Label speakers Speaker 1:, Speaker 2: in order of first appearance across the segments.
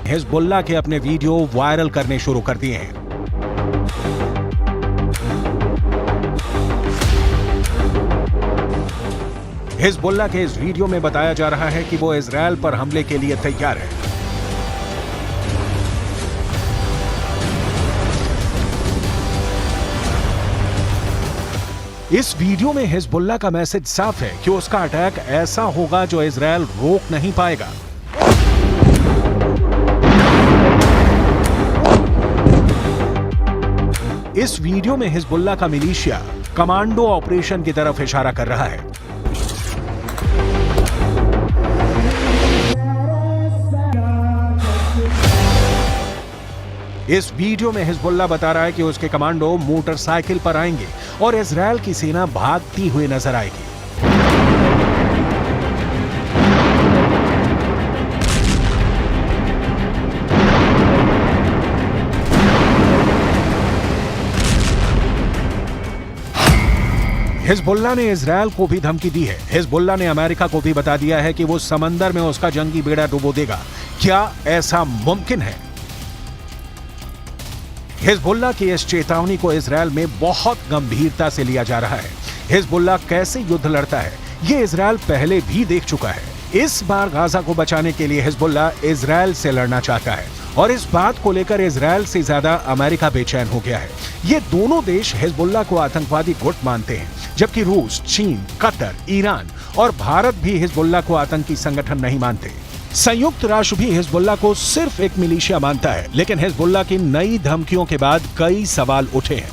Speaker 1: Hezbollah के अपने video viral करने शुरू कर दिए हैं। हिजबुल्लाह के इस वीडियो में बताया जा रहा है कि वो इजरायल पर हमले के लिए तैयार है। इस वीडियो में हिजबुल्लाह का मैसेज साफ है कि उसका अटैक ऐसा होगा जो इजरायल रोक नहीं पाएगा। इस वीडियो में हिजबुल्लाह का मिलिशिया कमांडो ऑपरेशन की तरफ इशारा कर रहा है। इस वीडियो में हिजबुल्लाह बता रहा है कि उसके कमांडो मोटरसाइकिल पर आएंगे और इजरायल की सेना भागती हुई नजर आएगी। हिजबुल्लाह ने इजरायल को भी धमकी दी है। हिजबुल्लाह ने अमेरिका को भी बता दिया है कि वो समंदर में उसका जंगी बेड़ा डुबो देगा। क्या ऐसा मुमकिन है? हिजबुल्लाह की इस चेतावनी को इजरायल में बहुत गंभीरता से लिया जा रहा है। हिजबुल्लाह कैसे युद्ध लड़ता है ये इजरायल पहले भी देख चुका है। इस बार गाजा को बचाने के लिए हिजबुल्लाह इजरायल से लड़ना चाहता है और इस बात को लेकर इजरायल से ज्यादा अमेरिका बेचैन हो गया है। ये दोनों देश हिजबुल्लाह को आतंकवादी गुट मानते हैं, जबकि रूस, चीन, कतर, ईरान और भारत भी हिजबुल्लाह को आतंकी संगठन नहीं मानते। संयुक्त राष्ट्र भी हिजबुल्लाह को सिर्फ एक मिलिशिया मानता है, लेकिन हिजबुल्लाह की नई धमकियों के बाद कई सवाल उठे हैं।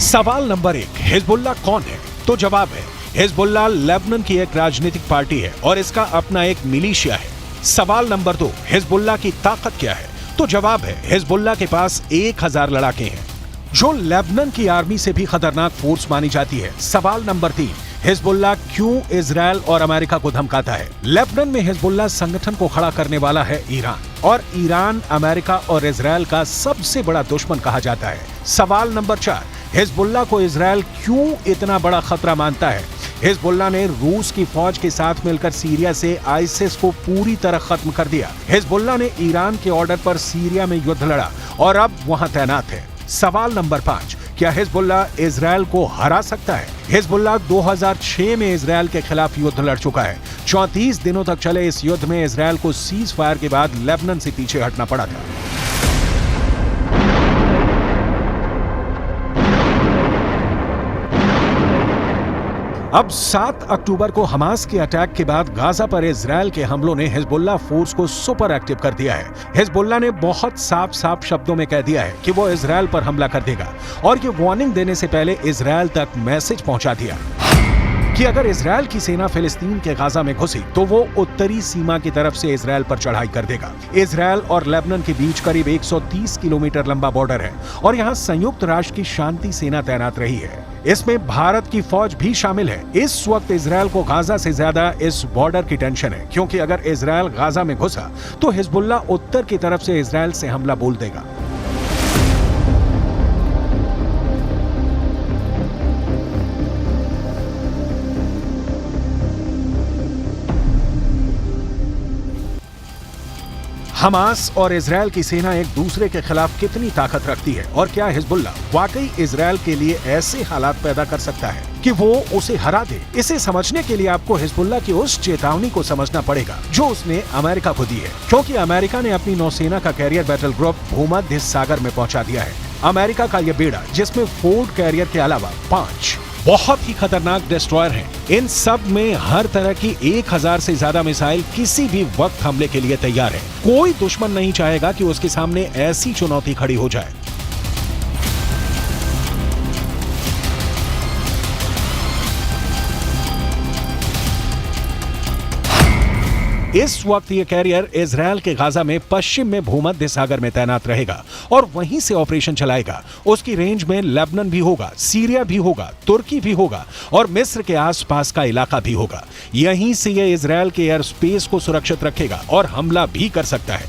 Speaker 1: सवाल नंबर 1, हिजबुल्लाह कौन है? तो जवाब है, हिजबुल्लाह लेबनान की एक राजनीतिक पार्टी है और इसका अपना एक मिलिशिया है। सवाल नंबर 2, हिजबुल्लाह की ताकत क्या है? तो जवाब है, हिजबुल्लाह के पास 1000 लड़ाके हैं, जो लेबनान की आर्मी से भी खतरनाक फोर्स मानी जाती है। सवाल नंबर 3, हिजबुल्लाह क्यों इजरायल और अमेरिका को धमकाता है? लेबनान में हिजबुल्लाह संगठन को खड़ा करने वाला है ईरान, और ईरान अमेरिका और इजरायल का सबसे बड़ा दुश्मन कहा जाता है। सवाल नंबर 4, हिजबुल्लाह को इजरायल क्यों इतना बड़ा खतरा मानता है? हिजबुल्लाह ने रूस की फौज के साथ मिलकर सीरिया से आईसिस को पूरी तरह खत्म कर दिया। हिजबुल्लाह ने ईरान के ऑर्डर पर सीरिया में युद्ध लड़ा और अब वहां तैनात है। सवाल नंबर 5, क्या हिजबुल्लाह इजरायल को हरा सकता है? हिजबुल्लाह 2006 में इजरायल के खिलाफ युद्ध लड़ चुका है। 34 दिनों तक चले इस युद्ध में इजरायल को सीज फायर के बाद लेबनान से पीछे हटना पड़ा था। अब 7 अक्टूबर को हमास के अटैक के बाद गाजा पर इजरायल के हमलों ने हिजबुल्लाह फोर्स को सुपर एक्टिव कर दिया है। हिजबुल्लाह ने बहुत साफ शब्दों में कह दिया है कि वो इजरायल पर हमला कर देगा और ये वार्निंग देने से पहले इजरायल तक मैसेज पहुंचा दिया कि अगर इजरायल की सेना फिलिस्तीन के गाजा में घुसी तो वो उत्तरी सीमा की तरफ से इजरायल पर चढ़ाई कर देगा। इजरायल और लेबनान के बीच करीब 130 किलोमीटर लंबा बॉर्डर है और यहाँ संयुक्त राष्ट्र की शांति सेना तैनात रही है। इसमें भारत की फौज भी शामिल है। इस वक्त इजरायल को गाजा से ज्यादा इस बॉर्डर की टेंशन है, क्योंकि अगर इजरायल गाजा में घुसा तो हिजबुल्लाह उत्तर की तरफ से इजरायल से हमला बोल देगा। हमास और इजरायल की सेना एक दूसरे के खिलाफ कितनी ताकत रखती है और क्या हिजबुल्लाह वाकई इजरायल के लिए ऐसे हालात पैदा कर सकता है कि वो उसे हरा दे? इसे समझने के लिए आपको हिजबुल्लाह की उस चेतावनी को समझना पड़ेगा जो उसने अमेरिका को दी है, क्योंकि अमेरिका ने अपनी नौसेना का कैरियर बैटल ग्रुप भूमध्य सागर में पहुंचा दिया है। अमेरिका का यह बेड़ा, जिसमें फोर्ड कैरियर के अलावा 5 बहुत ही खतरनाक डिस्ट्रॉयर हैं, इन सब में हर तरह की 1000 से ज्यादा मिसाइल किसी भी वक्त हमले के लिए तैयार है। कोई दुश्मन नहीं चाहेगा कि उसके सामने ऐसी चुनौती खड़ी हो जाए। इस वक्त ये कैरियर इजरायल के गाजा में पश्चिम में भूमध्य सागर में तैनात रहेगा और वहीं से ऑपरेशन चलाएगा। उसकी रेंज में लेबनान भी होगा, सीरिया भी होगा, तुर्की भी होगा और मिस्र के आसपास का इलाका भी होगा। यहीं से ये इजरायल के एयर स्पेस को सुरक्षित रखेगा और हमला भी कर सकता है।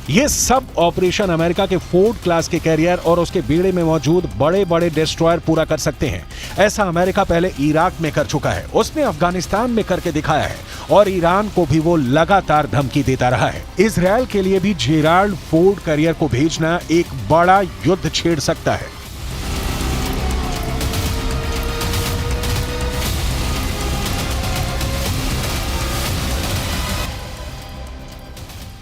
Speaker 1: ये सब ऑपरेशन अमेरिका के फोर्ड क्लास के कैरियर और उसके बेड़े में मौजूद बड़े बड़े डिस्ट्रॉयर पूरा कर सकते हैं। ऐसा अमेरिका पहले इराक में कर चुका है, उसने अफगानिस्तान में करके दिखाया है और ईरान को भी वो लगातार धमकी देता रहा है। इजरायल के लिए भी जेराल्ड फोर्ड कैरियर को भेजना एक बड़ा युद्ध छेड़ सकता है।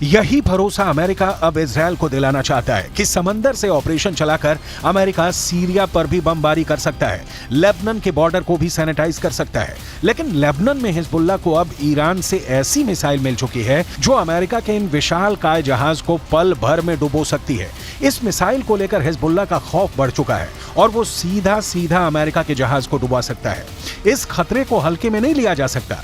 Speaker 1: यही भरोसा अमेरिका अब इजरायल को दिलाना चाहता है कि समंदर से ऑपरेशन चलाकर अमेरिका सीरिया पर भी बमबारी कर सकता है, लेबनान के बॉर्डर को भी सैनिटाइज कर सकता है। लेकिन लेबनान में हिजबुल्लाह को अब ईरान से ऐसी मिसाइल मिल चुकी है जो अमेरिका के इन विशालकाय जहाज को पल भर में डुबो सकती है। इस मिसाइल को लेकर हिजबुल्लाह का खौफ बढ़ चुका है और वो सीधा सीधा अमेरिका के जहाज को डुबा सकता है। इस खतरे को हल्के में नहीं लिया जा सकता।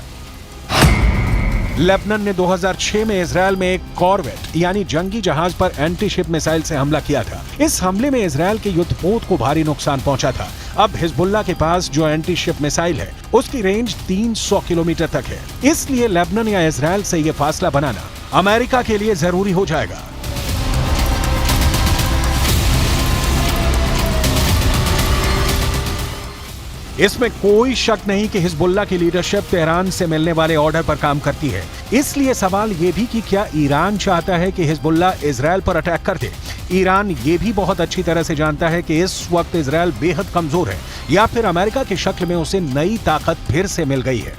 Speaker 1: लेबनान ने 2006 में इजरायल में एक कॉरवेट यानी जंगी जहाज पर एंटी शिप मिसाइल से हमला किया था। इस हमले में इजरायल के युद्धपोत को भारी नुकसान पहुंचा था। अब हिजबुल्लाह के पास जो एंटी शिप मिसाइल है उसकी रेंज 300 किलोमीटर तक है। इसलिए लेबनान या इजरायल से यह फासला बनाना अमेरिका के लिए जरूरी हो जाएगा। इसमें कोई शक नहीं कि हिजबुल्लाह की लीडरशिप तेहरान से मिलने वाले ऑर्डर पर काम करती है। इसलिए सवाल यह भी कि क्या ईरान चाहता है कि हिजबुल्लाह इजरायल पर अटैक कर दे। ईरान ये भी बहुत अच्छी तरह से जानता है कि इस वक्त इजरायल बेहद कमजोर है या फिर अमेरिका की शक्ल में उसे नई ताकत फिर से मिल गई है।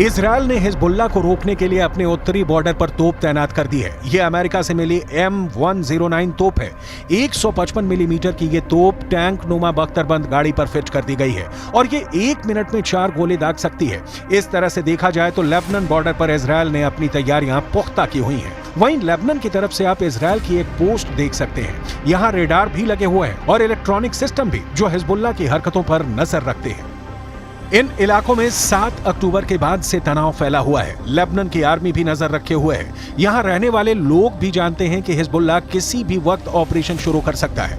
Speaker 1: इजरायल ने हिजबुल्लाह को रोकने के लिए अपने उत्तरी बॉर्डर पर तोप तैनात कर दी है। यह अमेरिका से मिली M109 तोप है। 155 मिलीमीटर की यह तोप टैंक नुमा बख्तरबंद गाड़ी पर फिट कर दी गई है और ये 1 मिनट में 4 गोले दाग सकती है। इस तरह से देखा जाए तो लेबनान बॉर्डर पर इजरायल ने अपनी तैयारियां पुख्ता की हुई हैं। वहीं लेबनान की तरफ से आप इजरायल की एक पोस्ट देख सकते हैं। यहाँ रेडार भी लगे हुए हैं और इलेक्ट्रॉनिक सिस्टम भी जो हिजबुल्लाह की हरकतों पर नजर रखते हैं। इन इलाकों में 7 अक्टूबर के बाद से तनाव फैला हुआ है। लेबनान की आर्मी भी नजर रखे हुए है। यहाँ रहने वाले लोग भी जानते हैं कि हिजबुल्लाह किसी भी वक्त ऑपरेशन शुरू कर सकता है।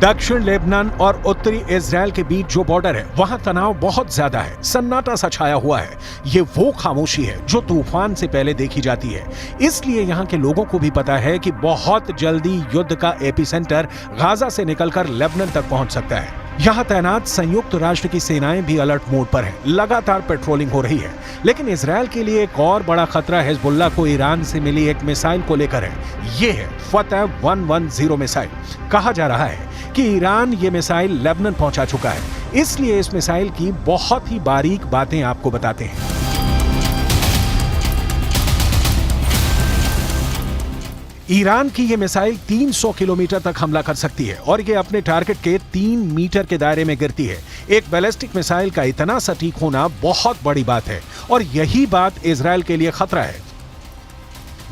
Speaker 1: दक्षिण लेबनान और उत्तरी इजरायल के बीच जो बॉर्डर है वहां तनाव बहुत ज्यादा है। सन्नाटा सा छाया हुआ है। ये वो खामोशी है जो तूफान से पहले देखी जाती है। इसलिए यहाँ के लोगों को भी पता है कि बहुत जल्दी युद्ध का एपिसेंटर गाजा से निकलकर लेबनान तक पहुंच सकता है। यहाँ तैनात संयुक्त राष्ट्र की सेनाएं भी अलर्ट मोड पर हैं। लगातार पेट्रोलिंग हो रही है। लेकिन इजरायल के लिए एक और बड़ा खतरा हिजबुल्लाह को ईरान से मिली एक मिसाइल को लेकर है। ये है फतह 110 मिसाइल। कहा जा रहा है कि ईरान ये मिसाइल लेबनान पहुंचा चुका है। इसलिए इस मिसाइल की बहुत ही बारीक बातें आपको बताते हैं। ईरान की यह मिसाइल 300 किलोमीटर तक हमला कर सकती है और ये अपने टारगेट के 3 मीटर के दायरे में गिरती है। एक बैलिस्टिक मिसाइल का इतना सटीक होना बहुत बड़ी बात है और यही बात इजरायल के लिए खतरा है।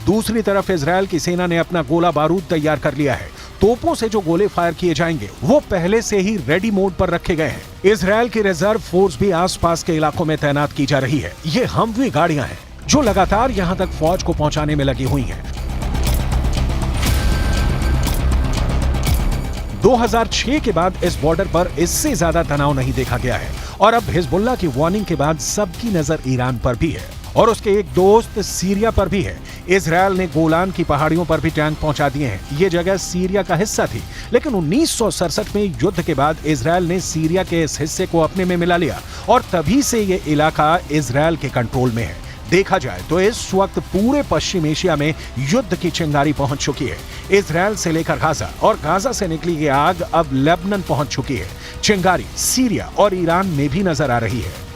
Speaker 1: दूसरी तरफ इजरायल की सेना ने अपना गोला बारूद तैयार कर लिया है। तोपों से जो गोले फायर किए जाएंगे वो पहले से ही रेडी मोड पर रखे गए हैं। इजरायल की रिजर्व फोर्स भी आसपास के इलाकों में तैनात की जा रही है। ये हमवी गाड़ियां हैं जो लगातार यहां तक फौज को पहुंचाने में लगी हुई हैं। 2006 के बाद इस बॉर्डर पर इससे ज्यादा तनाव नहीं देखा गया है और अब हिजबुल्लाह की वार्निंग के बाद सबकी नजर ईरान पर भी है और उसके एक दोस्त सीरिया पर भी है। इजरायल ने गोलान की पहाड़ियों पर भी टैंक पहुंचा दिए हैं। ये जगह सीरिया का हिस्सा थी, लेकिन 1967 में युद्ध के बाद इजरायल ने सीरिया के इस हिस्से को अपने में मिला लिया और तभी से ये इलाका इजरायल के कंट्रोल में है। देखा जाए तो इस वक्त पूरे पश्चिम एशिया में युद्ध की चिंगारी पहुंच चुकी है। इजराइल से लेकर गाजा और गाजा से निकली ये आग अब लेबनान पहुंच चुकी है। चिंगारी सीरिया और ईरान में भी नजर आ रही है।